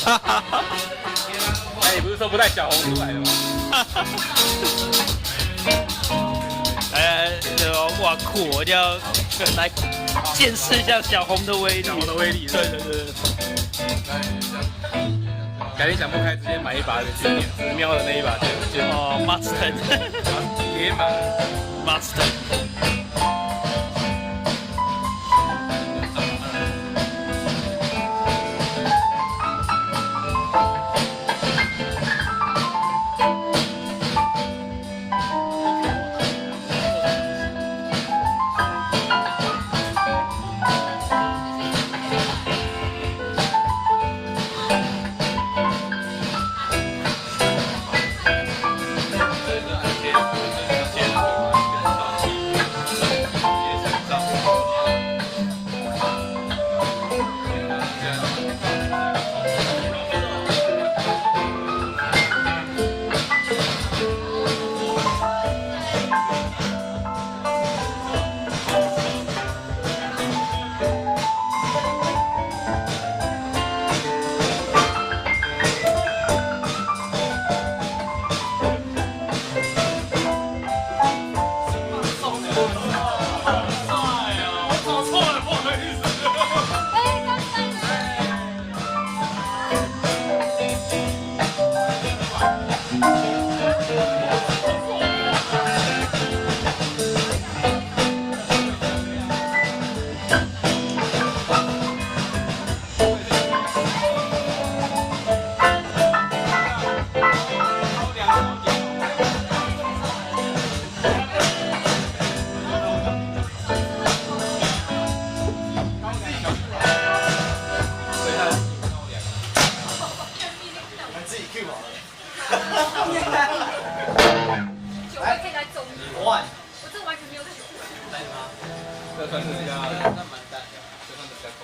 哎，你不是说不带小红出来的吗？哇酷！我一定要来见识一下小红的威力。小红的威力，对对对。改天想不开，直接买一把寺庙的那一把就哦 ，Mustang， 野马 Mustang。这算是比较，那蛮淡的，这算是比较空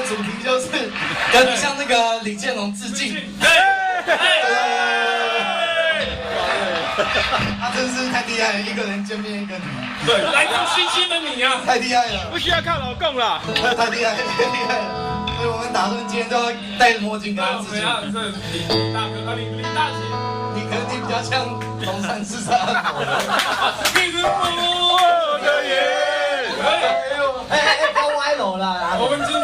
主题就是跟向那个李建龙致敬。他真是太厉害了，一个人见面一个女。对，来自星星的你啊，太厉害了，不需要靠老公了，太厉害了，太厉害了。所以我们打算今天都要戴着墨镜跟他致敬。这李大哥，李大姐，你可能你比较像龙山寺上的。你是我的眼。不要歪楼啦！我们今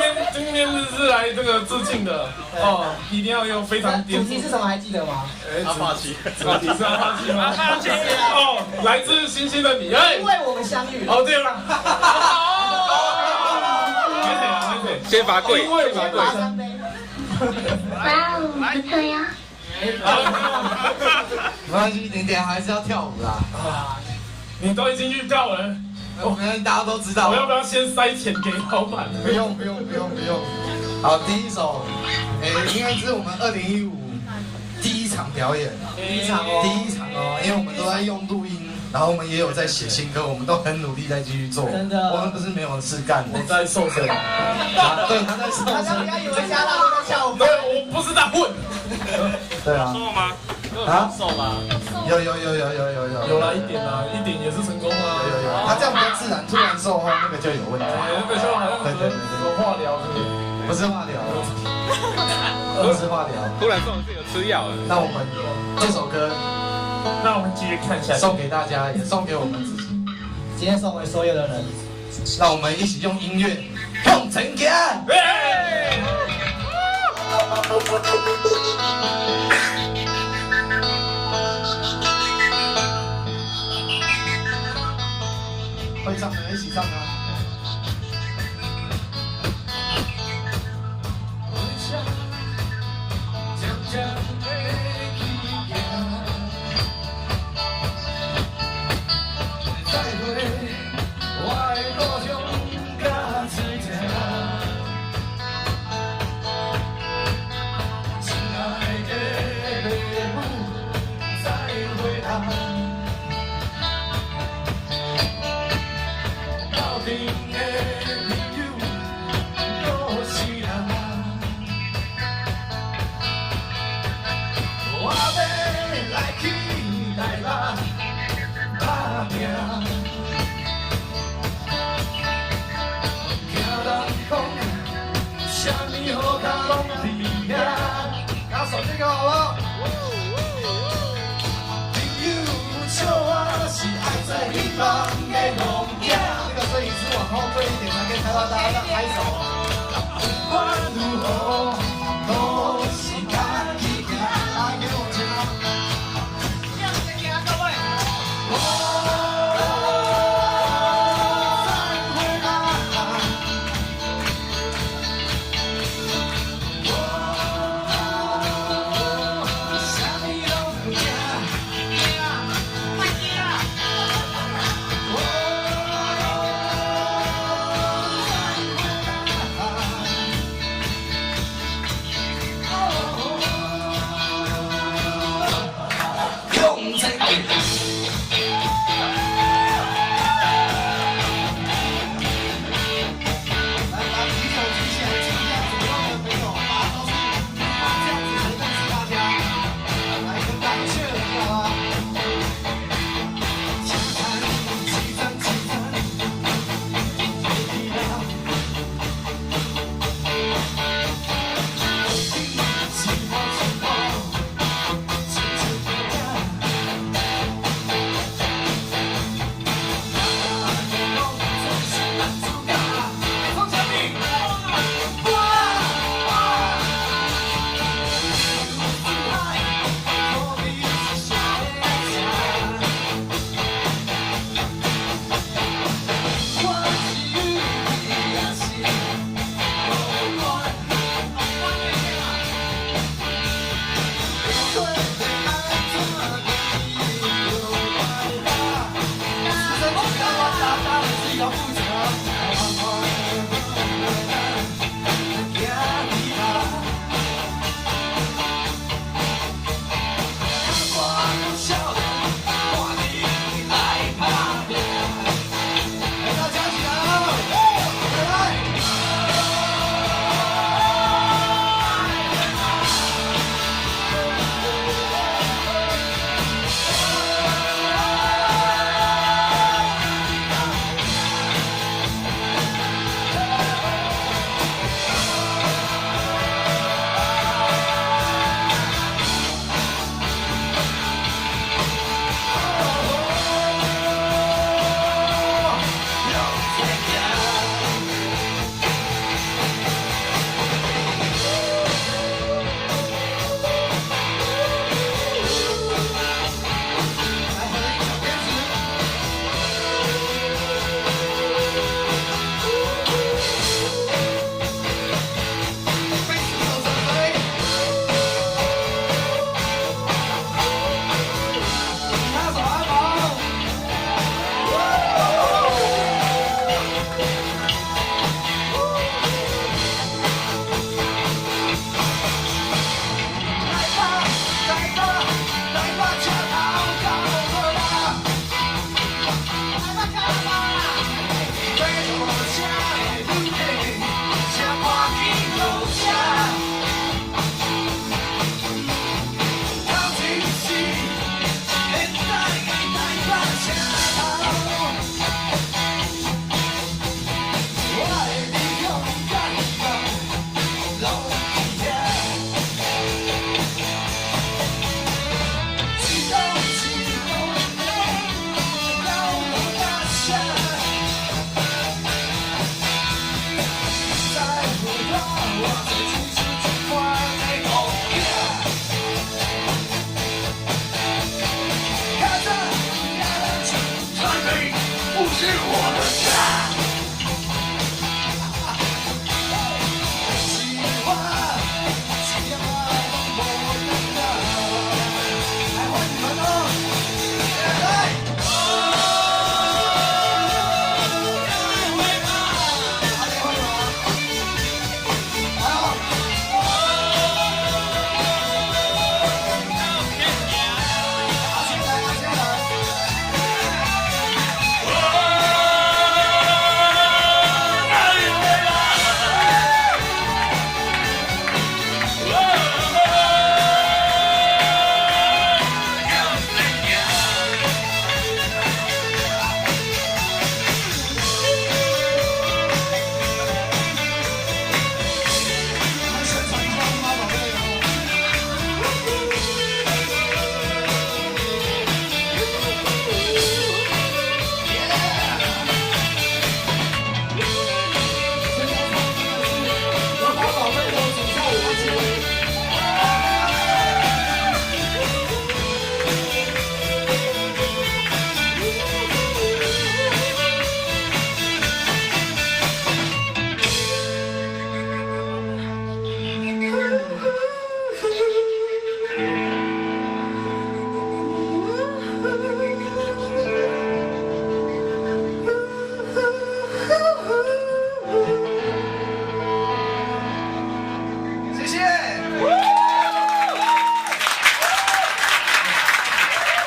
天是来这个致敬的哦，一定要用非常主题是什么还记得吗？阿帕奇，主题是阿帕奇吗？阿帕奇哦，来自星星的你，因为我们相遇。哦，对了，先罚跪，先罚三杯。哇哦，不错呀。没关系，你等下还是要跳舞啦。你都已经预告了。我们大家都知道。我要不要先塞钱给老板？不用。好，第一首，应该是我们2015第一场表演。第一场哦，因为我们都在用录音，然后我们也有在写新歌，我们都很努力在继续做。真的，我们不是没有事干。我在瘦身。对，他在瘦身。大家不要以为加大都在跳舞。对，我不是在混。对啊。瘦吗？啊？瘦吗？瘦有啦，一点啦，一点也是成功啊。有，他这样比较自然，突然售后那个就有问题。那个就好像什么化疗是不是？不是化疗，不是化疗。突然送是有吃药的。那我们这首歌，那我们继续看下去，送给大家，也送给我们自己。今天送给所有的人，让我们一起用音乐向前行。会唱的一起唱啊！手这个好不好？这个摄影师往后退一点，才可以拍到大家在拍手。结果。